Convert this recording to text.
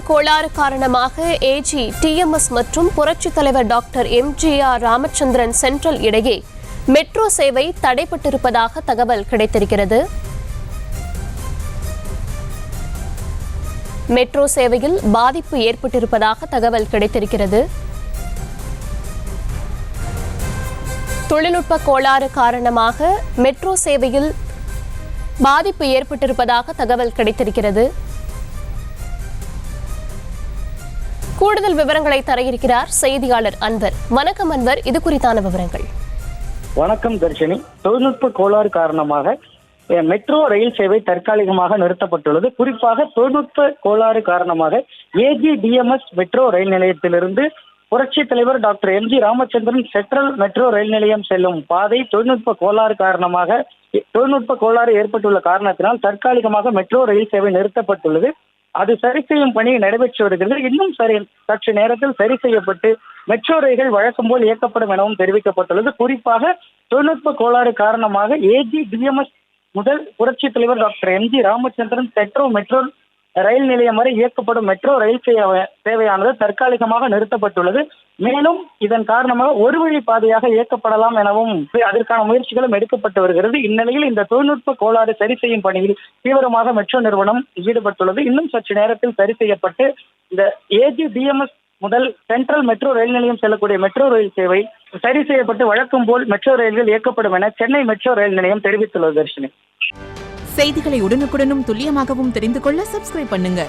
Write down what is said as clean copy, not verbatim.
கோளாறு காரணமாக AG TMS மற்றும் புரட்சித் தலைவர் டாக்டர் எம்ஜிஆர் ராமச்சந்திரன் சென்ட்ரல் இடையே மெட்ரோ சேவை தடைபட்டிருப்பதாக தகவல் கிடைத்திருக்கிறது. மெட்ரோ சேவையில் பாதிப்பு ஏற்பட்டிருப்பதாக தகவல் கிடைத்திருக்கிறது. தொழில்நுட்ப கோளாறு காரணமாக மெட்ரோ சேவையில் பாதிப்பு ஏற்பட்டிருப்பதாக தகவல் கிடைத்திருக்கிறது. கூடுதல் விவரங்களை தர இருக்கிறார் செய்தியாளர் அன்வர். வணக்கம் அன்வர், இது குறித்தான விவரங்கள். வணக்கம் தர்ஷினி. தொழில்நுட்ப கோளாறு காரணமாக மெட்ரோ ரயில் சேவை தற்காலிகமாக நிறுத்தப்பட்டுள்ளது. குறிப்பாக தொழில்நுட்ப கோளாறு காரணமாக ஏஜி டிஎம்எஸ் மெட்ரோ ரயில் நிலையத்திலிருந்து புரட்சி தலைவர் doctor MG Ramachandran central metro rail நிலையம் செல்லும் பாதை தொழில்நுட்ப கோளாறு ஏற்பட்டுள்ள காரணத்தினால் தற்காலிகமாக மெட்ரோ ரயில் சேவை நிறுத்தப்பட்டுள்ளது. அது சரி செய்யும் பணி நடைபெற்று வருகிறது. இன்னும் சற்று நேரத்தில் சரி செய்யப்பட்டு மெட்ரோ ரயில்கள் வழக்கம் போல் இயக்கப்படும் எனவும் தெரிவிக்கப்பட்டுள்ளது. குறிப்பாக தொழில்நுட்ப கோளாறு காரணமாக ஏஜி டிஎம்எஸ் முதல் புரட்சி தலைவர் doctor MG Ramachandran metro rail நிலையம் வரை இயக்கப்படும் மெட்ரோ ரயில் சேவையானது தற்காலிகமாக நிறுத்தப்பட்டுள்ளது. மேலும் இதன் காரணமாக ஒரு வழி பாதையாக இயக்கப்படலாம் எனவும் அதற்கான முயற்சிகளும் எடுக்கப்பட்டு வருகிறது. இந்நிலையில் இந்த தொழில்நுட்ப கோளாறு சரி செய்யும் பணியில் தீவிரமாக மெட்ரோ நிறுவனம் ஈடுபட்டுள்ளது. இன்னும் சற்று நேரத்தில் சரி செய்யப்பட்டு இந்த ஏஜி டிஎம்எஸ் முதல் சென்ட்ரல் மெட்ரோ ரயில் நிலையம் செல்லக்கூடிய மெட்ரோ ரயில் சேவை சரி செய்யப்பட்டு வழக்கம் போல் மெட்ரோ ரயில்கள் இயக்கப்படும் என சென்னை மெட்ரோ ரயில் நிலையம் தெரிவித்துள்ளது. தர்ஷினி, செய்திகளை உடனுக்குடனும் துல்லியமாகவும் தெரிந்து கொள்ள சப்ஸ்கிரைப் பண்ணுங்க.